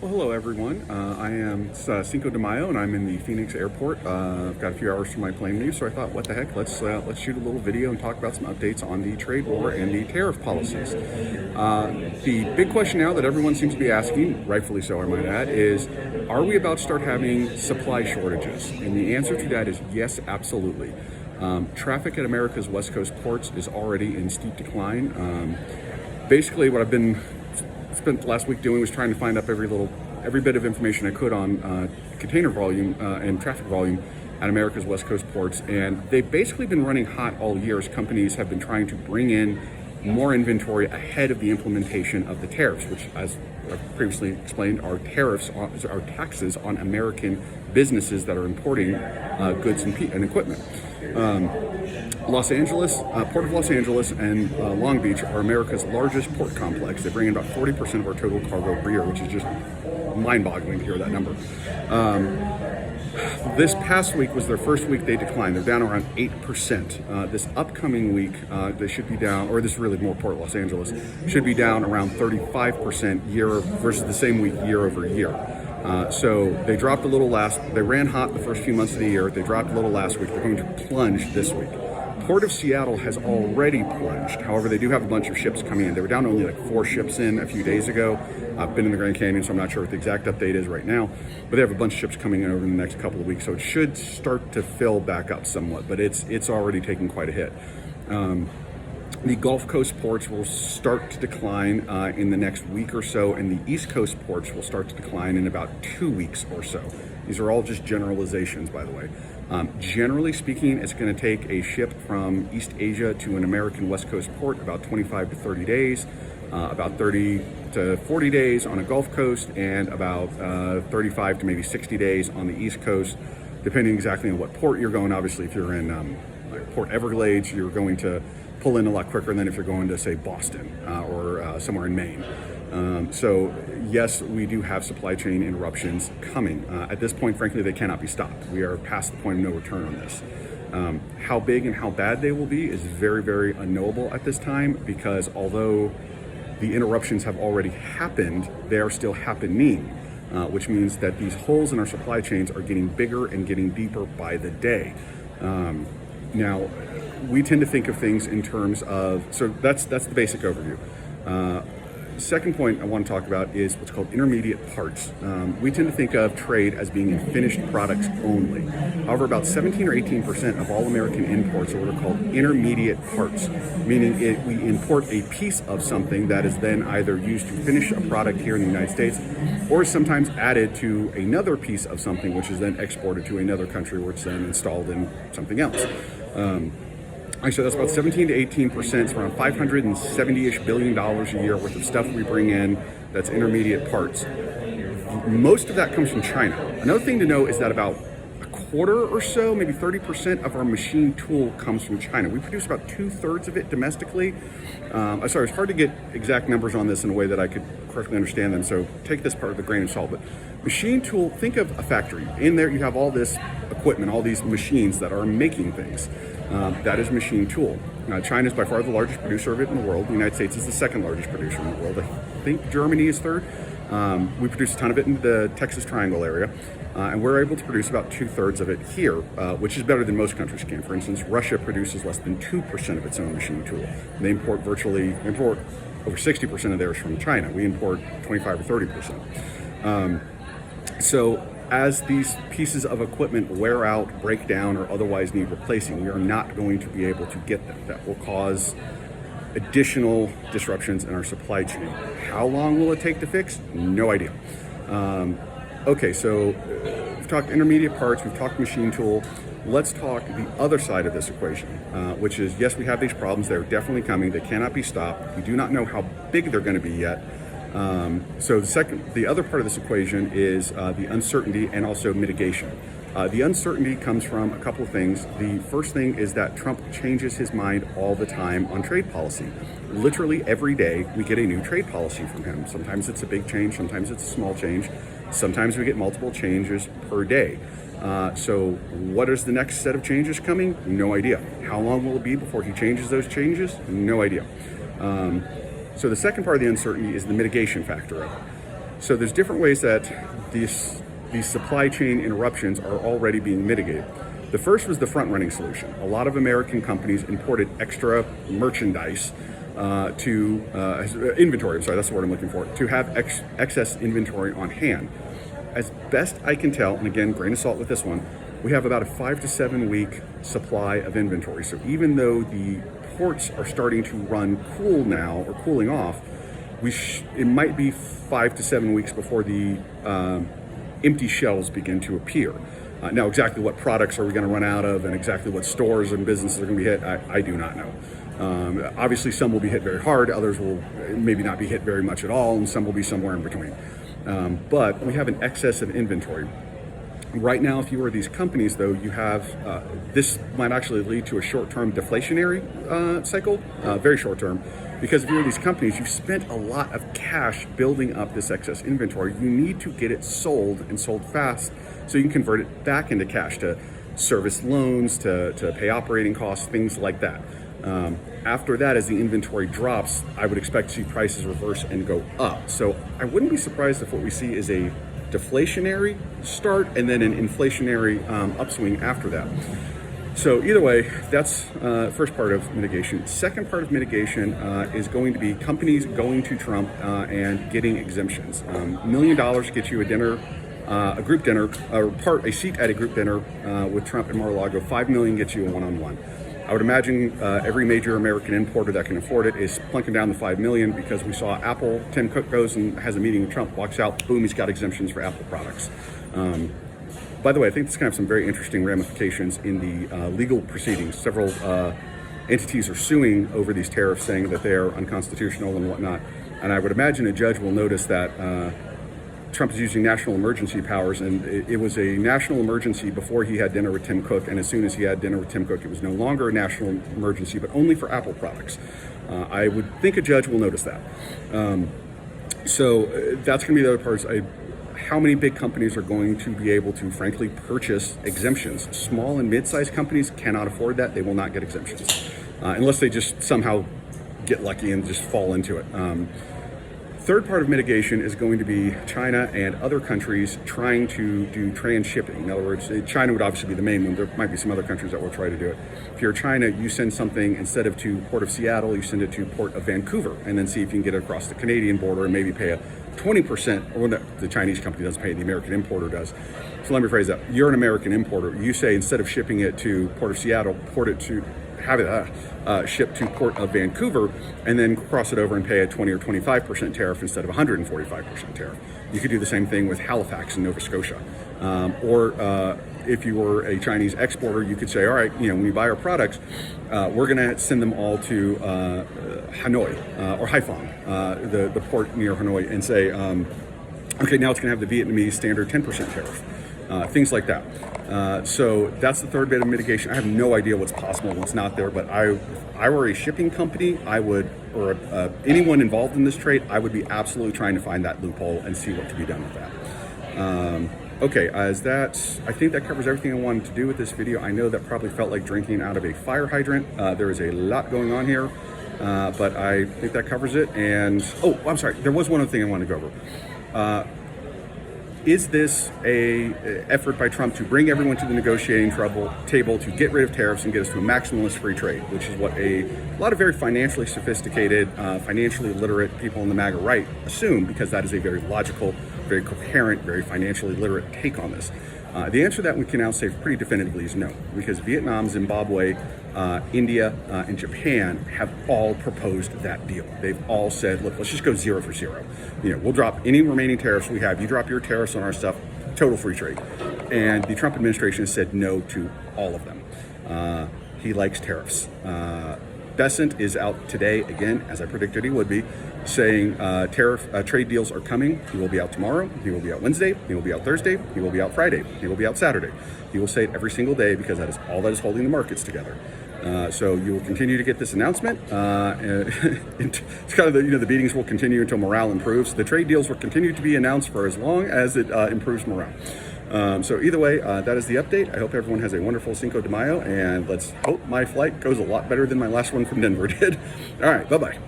Well, hello everyone. I am Cinco de Mayo, and I'm in the Phoenix airport. I've got a few hours for my plane leave, so I thought, what the heck? Let's shoot a little video and talk about some updates on the trade war and the tariff policies. The big question now that everyone seems to be asking, rightfully so, I might add, is: are we about to start having supply shortages? And the answer to that is yes, absolutely. Traffic at America's West Coast ports is already in steep decline. Basically, what I've been spent the last week doing was trying to find up every bit of information I could on container volume and traffic volume at America's West Coast ports, and they've basically been running hot all year as companies have been trying to bring in more inventory ahead of the implementation of the tariffs, which, as I've previously explained, are taxes on American businesses that are importing goods and equipment. Los Angeles, Port of Los Angeles and Long Beach are America's largest port complex. They bring in about 40% of our total cargo per year, which is just mind-boggling to hear that number. This past week was their first week they declined. They're down around 8%. This upcoming week, they should be down, or this is really more Port Los Angeles, should be down around 35% year versus the same week year over year. So they dropped a little they ran hot the first few months of the year. They dropped a little last week. They're going to plunge this week. Port of Seattle has already plunged. However, they do have a bunch of ships coming in. They were down only like 4 ships in a few days ago. I've been in the Grand Canyon, so I'm not sure what the exact update is right now, but they have a bunch of ships coming in over the next couple of weeks, so it should start to fill back up somewhat, but it's already taken quite a hit. The Gulf Coast ports will start to decline in the next week or so, and the East Coast ports will start to decline in about 2 weeks or so. These are all just generalizations, by the way. Generally speaking, it's going to take a ship from East Asia to an American West Coast port about 25 to 30 days, about 30 to 40 days on a Gulf Coast, and about 35 to maybe 60 days on the East Coast, depending exactly on what port you're going. Obviously, if you're in like Port Everglades, you're going to pull in a lot quicker than if you're going to, say, Boston or somewhere in Maine. So yes, we do have supply chain interruptions coming. At this point, frankly, they cannot be stopped. We are past the point of no return on this. How big and how bad they will be is very, very unknowable at this time, because although the interruptions have already happened, they are still happening, which means that these holes in our supply chains are getting bigger and getting deeper by the day. Now, we tend to think of things in terms of, so that's the basic overview. Second point I want to talk about is what's called intermediate parts. We tend to think of trade as being in finished products only. However, about 17 or 18% of all American imports are what are called intermediate parts, meaning we import a piece of something that is then either used to finish a product here in the United States, or sometimes added to another piece of something, which is then exported to another country where it's then installed in something else. Actually, that's about 17 to 18%. It's around $570-ish billion a year worth of stuff we bring in that's intermediate parts. Most of that comes from China. Another thing to know is that about a quarter or so, maybe 30% of our machine tool comes from China. We produce about 2/3 of it domestically. Sorry, it's hard to get exact numbers on this in a way that I could correctly understand them, so take this part with a grain of salt. But machine tool, think of a factory. In there you have all this equipment, all these machines that are making things. That is machine tool. China is by far the largest producer of it in the world. The United States is the second largest producer in the world. I think Germany is third. We produce a ton of it in the Texas Triangle area, and we're able to produce about 2/3 of it here, which is better than most countries can. For instance, Russia produces less than 2% of its own machine tool. They import over 60% of theirs from China. We import 25 or 30%. So as these pieces of equipment wear out, break down, or otherwise need replacing, we are not going to be able to get them. That will cause additional disruptions in our supply chain. How long will it take to fix? No idea. Okay, so we've talked intermediate parts, we've talked machine tool. Let's talk the other side of this equation, which is, yes, we have these problems. They're definitely coming. They cannot be stopped. We do not know how big they're going to be yet. So the other part of this equation is the uncertainty and also mitigation. The uncertainty comes from a couple of things. The first thing is that Trump changes his mind all the time on trade policy. Literally every day we get a new trade policy from him. Sometimes it's a big change, sometimes it's a small change. Sometimes we get multiple changes per day. So what is the next set of changes coming? No idea. How long will it be before he changes those changes? No idea. So the second part of the uncertainty is the mitigation factor of it. So there's different ways that these supply chain interruptions are already being mitigated. The first was the front-running solution. A lot of American companies imported extra merchandise inventory, I'm sorry, that's the word I'm looking for, to have excess inventory on hand. As best I can tell, and again, grain of salt with this one, we have about a 5 to 7 week supply of inventory. So even though the ports are starting to run cool now, or cooling off, it might be 5 to 7 weeks before the empty shelves begin to appear. Now, exactly what products are we going to run out of and exactly what stores and businesses are going to be hit, I do not know. Obviously, some will be hit very hard, others will maybe not be hit very much at all, and some will be somewhere in between. But we have an excess of inventory. Right now, if you are these companies, though, you have, this might actually lead to a short-term deflationary cycle, very short-term, because if you're these companies, you've spent a lot of cash building up this excess inventory. You need to get it sold and sold fast so you can convert it back into cash to service loans, to pay operating costs, things like that. After that, as the inventory drops, I would expect to see prices reverse and go up. So I wouldn't be surprised if what we see is a deflationary start and then an inflationary upswing after that. So either way, that's first part of mitigation. Second part of mitigation is going to be companies going to Trump and getting exemptions. $1 million gets you a dinner, a group dinner, a seat at a group dinner with Trump and Mar-a-Lago. $5 million gets you a one-on-one. I would imagine every major American importer that can afford it is plunking down the $5 million, because we saw Apple, Tim Cook goes and has a meeting with Trump, walks out, boom, he's got exemptions for Apple products. By the way, I think this can have some very interesting ramifications in the legal proceedings. Several entities are suing over these tariffs, saying that they are unconstitutional and whatnot. And I would imagine a judge will notice that Trump is using national emergency powers, and it was a national emergency before he had dinner with Tim Cook, and as soon as he had dinner with Tim Cook, it was no longer a national emergency, but only for Apple products. I would think a judge will notice that. So that's going to be the other parts. How many big companies are going to be able to, frankly, purchase exemptions? Small and mid-sized companies cannot afford that. They will not get exemptions, unless they just somehow get lucky and just fall into it. Third part of mitigation is going to be China and other countries trying to do transshipping. In other words, China would obviously be the main one. There might be some other countries that will try to do it. If you're China, you send something, instead of to Port of Seattle, you send it to Port of Vancouver, and then see if you can get it across the Canadian border and maybe pay a 20%, or the Chinese company doesn't pay, the American importer does. So let me phrase that. You're an American importer. You say, instead of shipping it to Port of Seattle, have it shipped to Port of Vancouver, and then cross it over and pay a 20 or 25% tariff instead of 145% tariff. You could do the same thing with Halifax in Nova Scotia. Or if you were a Chinese exporter, you could say, all right, when we buy our products, we're going to send them all to Hanoi or Haiphong, the port near Hanoi, and say, okay, now it's going to have the Vietnamese standard 10% tariff. Things like that. So that's the third bit of mitigation. I have no idea what's possible and what's not there, but if I were a shipping company, I would, or anyone involved in this trade, I would be absolutely trying to find that loophole and see what can be done with that. Okay, I think that covers everything I wanted to do with this video. I know that probably felt like drinking out of a fire hydrant. There is a lot going on here, but I think that covers it. And, oh, I'm sorry, there was one other thing I wanted to go over. Is this a effort by Trump to bring everyone to the negotiating table to get rid of tariffs and get us to a maximalist free trade, which is what a lot of very financially sophisticated, financially literate people in the MAGA right assume, because that is a very logical, very coherent, very financially literate take on this. The answer to that we can now say pretty definitively is no, because Vietnam, Zimbabwe, India, and Japan have all proposed that deal. They've all said, look, let's just go 0 for 0. We'll drop any remaining tariffs we have. You drop your tariffs on our stuff, total free trade. And the Trump administration has said no to all of them. He likes tariffs. Bessent is out today, again, as I predicted he would be, saying trade deals are coming. He will be out tomorrow. He will be out Wednesday. He will be out Thursday. He will be out Friday. He will be out Saturday. He will say it every single day, because that is all that is holding the markets together. So you will continue to get this announcement. It's kind of the beatings will continue until morale improves. The trade deals will continue to be announced for as long as it improves morale. So either way, that is the update. I hope everyone has a wonderful Cinco de Mayo, and let's hope my flight goes a lot better than my last one from Denver did. All right, bye-bye.